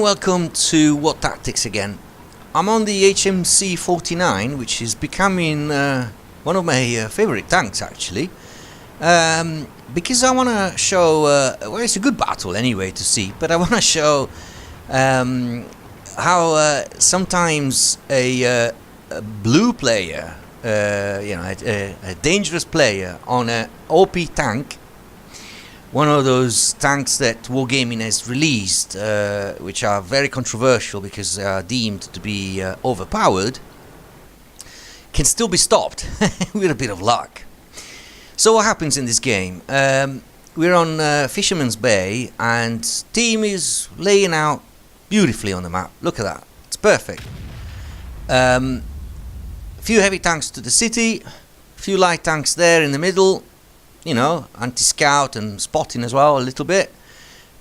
welcome to WOT Tactics again. I'm on the HMC 49, which is becoming one of my favorite tanks actually, because I want to show, well, it's a good battle anyway to see, but I want to show how sometimes a blue player, a dangerous player on an OP tank, one of those tanks that Wargaming has released, which are very controversial because they are deemed to be overpowered, can still be stopped with a bit of luck. So what happens in this game? We're on Fisherman's Bay and team is laying out beautifully on the map. Look at that, it's perfect. A few heavy tanks to the city, a few light tanks there in the middle. You know, anti-scout and spotting as well a little bit.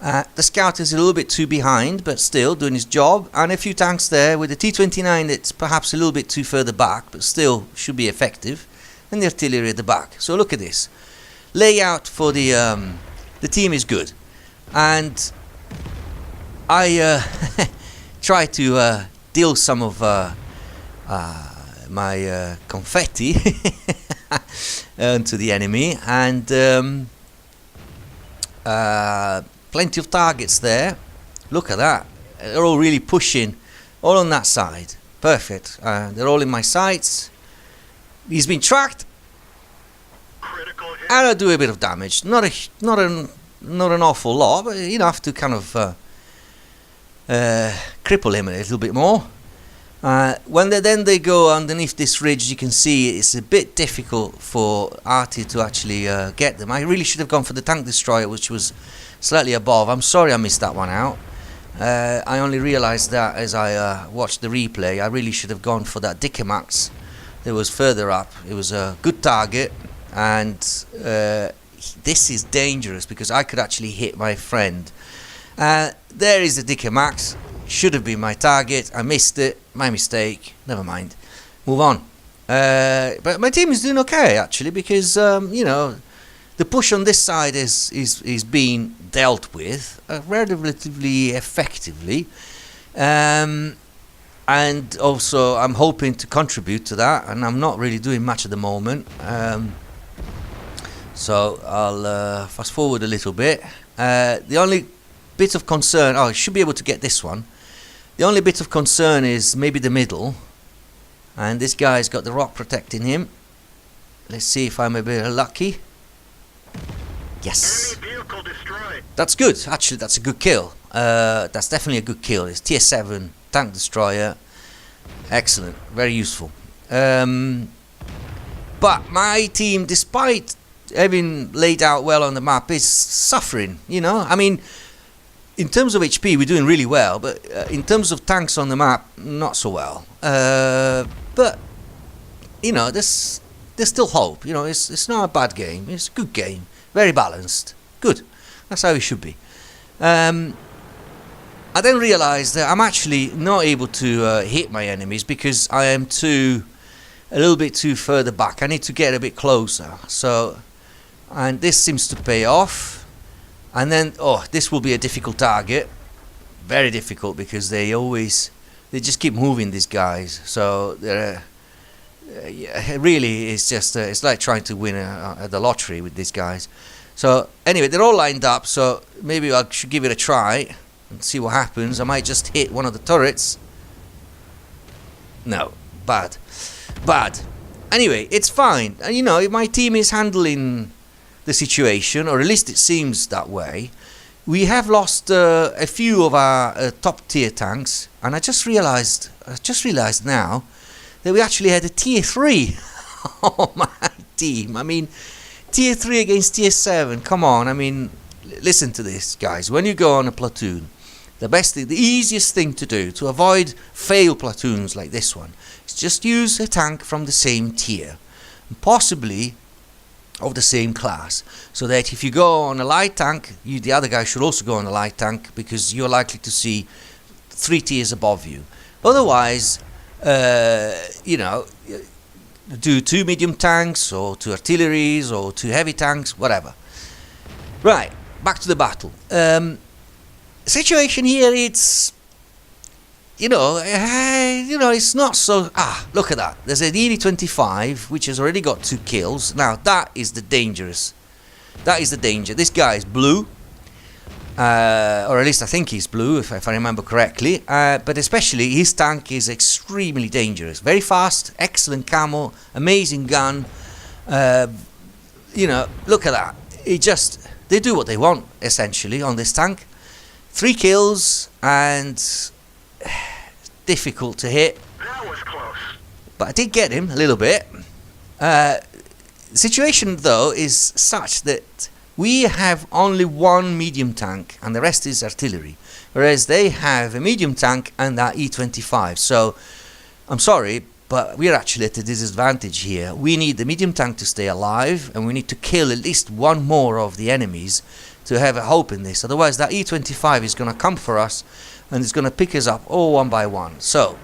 The scout is a little bit too behind, but still doing his job. And a few tanks there with the T-29 that's perhaps a little bit too further back, but still should be effective. And the artillery at the back. So look at this. Layout for the team is good. And I try to deal some of my confetti to the enemy, and plenty of targets there. Look at that, they're all really pushing, all on that side. Perfect. They're all in my sights. He's been tracked, and I do a bit of damage. Not an awful lot, but enough to kind of cripple him a little bit more. When they go underneath this ridge, you can see it's a bit difficult for Artie to actually get them. I really should have gone for the tank destroyer, which was slightly above. I'm sorry I missed that one out. I only realised that as I watched the replay. I really should have gone for that Dickermax that was further up. It was a good target, and this is dangerous because I could actually hit my friend. There is the Dickermax. Should have been my target. I missed it. My mistake. Never mind. Move on. But my team is doing okay actually, because you know, the push on this side is being dealt with relatively effectively, and also I'm hoping to contribute to that, and I'm not really doing much at the moment. So I'll fast forward a little bit. The only bit of concern, I should be able to get this one. The only bit of concern is maybe the middle, and this guy's got the rock protecting him. Let's see if I'm a bit lucky. Yes, that's good. Actually, that's a good kill. That's definitely a good kill. It's tier 7 tank destroyer. Excellent, very useful. But my team, despite having laid out well on the map, is suffering. You know, I mean, in terms of HP, we're doing really well, but in terms of tanks on the map, not so well. But you know, there's still hope. You know, it's not a bad game. It's a good game, very balanced, good. That's how it should be. I then realised that I'm actually not able to hit my enemies because I am a little bit too further back. I need to get a bit closer. So, and this seems to pay off. And then, oh, this will be a difficult target. Very difficult because they just keep moving, these guys. So they're, really, it's just it's like trying to win the lottery with these guys. So anyway, they're all lined up. So maybe I should give it a try and see what happens. I might just hit one of the turrets. No, bad. Anyway, it's fine. And you know, my team is handling the situation, or at least it seems that way. We have lost a few of our top tier tanks, and I just realized now that we actually had a tier 3 on my team. I mean, tier 3 against tier 7, come on. I mean, listen to this, guys. When you go on a platoon, the easiest thing to do to avoid fail platoons like this one is just use a tank from the same tier, and possibly of the same class, so that if you go on a light tank, the other guy should also go on a light tank, because you're likely to see 3 tiers above you. Otherwise, you know, do 2 medium tanks or 2 artilleries or 2 heavy tanks, whatever. Right, back to the battle. Situation here, it's it's not so. Look at that. There's an E-25 which has already got 2 kills. Now that is the dangerous. That is the danger. This guy is blue, or at least I think he's blue, if I remember correctly. But especially his tank is extremely dangerous. Very fast, excellent camo, amazing gun. Look at that. They do what they want essentially on this tank. 3 kills and difficult to hit. That was close. But I did get him a little bit. The situation though is such that we have only 1 medium tank and the rest is artillery, whereas they have a medium tank and that E-25. So I'm sorry, but we're actually at a disadvantage here. We need the medium tank to stay alive, and we need to kill at least 1 more of the enemies to have a hope in this. Otherwise that E-25 is going to come for us and it's going to pick us up all one by one. So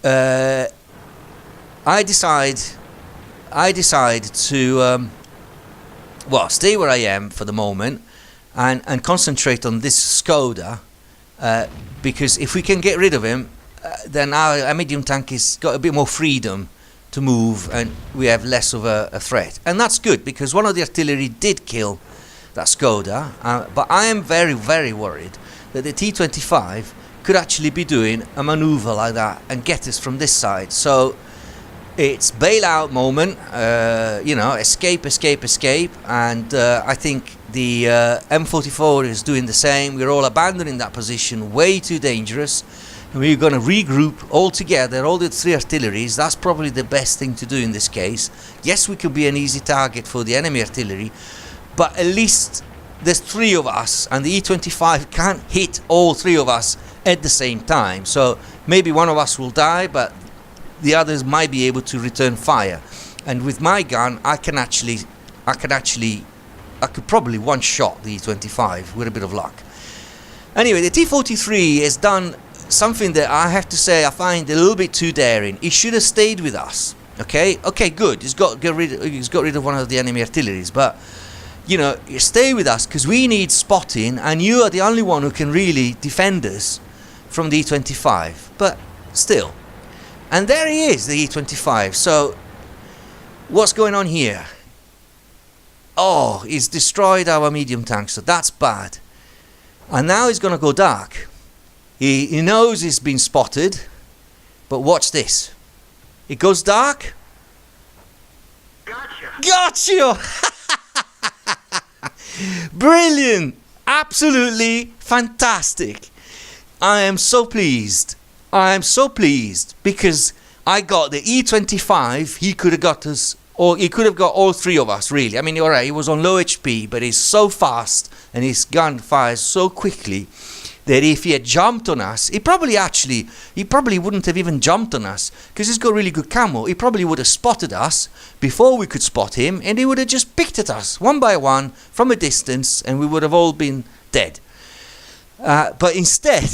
I decide to stay where I am for the moment and concentrate on this Skoda, because if we can get rid of him, then our medium tank has got a bit more freedom to move and we have less of a threat. And that's good, because one of the artillery did kill that Skoda, but I am very, very worried that the T-25 could actually be doing a maneuver like that and get us from this side. So it's bailout moment, escape, and I think the M44 is doing the same. We're all abandoning that position, way too dangerous, and we're going to regroup all together, all the 3 artilleries. That's probably the best thing to do in this case. Yes, we could be an easy target for the enemy artillery, but at least there's 3 of us, and the E-25 can't hit all 3 of us at the same time. So maybe one of us will die, but the others might be able to return fire. And with my gun, I could probably one-shot the E-25 with a bit of luck. Anyway, the T-43 has done something that I have to say I find a little bit too daring. He should have stayed with us. Okay, good. He's got rid of one of the enemy artilleries, but you stay with us because we need spotting, and you are the only one who can really defend us from the E-25. But still, and there he is, the E-25. So what's going on here? Oh, he's destroyed our medium tank, so that's bad. And now he's going to go dark. He knows he's been spotted, but watch this. It goes dark. Gotcha! Brilliant! Absolutely fantastic. I am so pleased. Because I got the E-25. He could have got us, or he could have got all 3 of us, really. I mean, alright, he was on low HP, but he's so fast and his gun fires so quickly that if he had jumped on us, he probably wouldn't have even jumped on us, because he's got really good camo. He probably would have spotted us before we could spot him, and he would have just picked at us one by one from a distance, and we would have all been dead. But instead,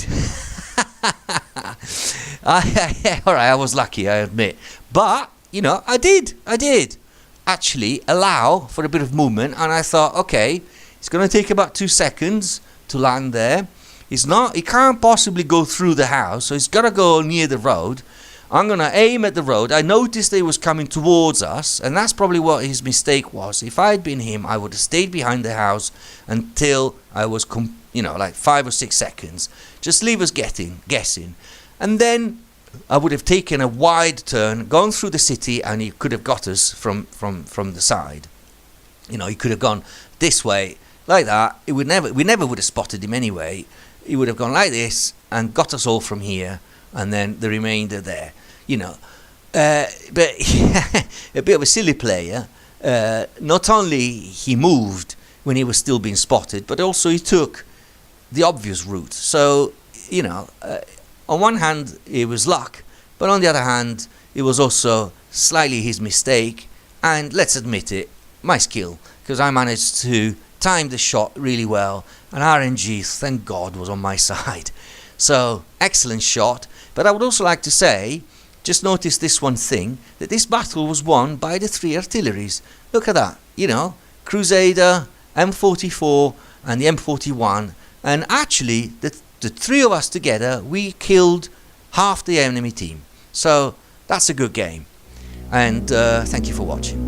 I was lucky, I admit. But I did actually allow for a bit of movement, and I thought, okay, it's going to take about 2 seconds to land there. He can't possibly go through the house, so he's got to go near the road. I'm going to aim at the road. I noticed he was coming towards us, and that's probably what his mistake was. If I had been him, I would have stayed behind the house until I was, like 5 or 6 seconds. Just leave us guessing. And then I would have taken a wide turn, gone through the city, and he could have got us from the side. He could have gone this way, like that. We never would have spotted him anyway. He would have gone like this and got us all from here, and then the remainder there. But a bit of a silly player. Not only he moved when he was still being spotted, but also he took the obvious route. So, on one hand it was luck, but on the other hand it was also slightly his mistake, and let's admit it, my skill, because I managed to time the shot really well, and RNG, thank God, was on my side. So excellent shot. But I would also like to say, just notice this one thing, that this battle was won by the 3 artilleries. Look at that, Crusader, M44 and the M41, and actually the 3 of us together, we killed half the enemy team. So that's a good game, and thank you for watching.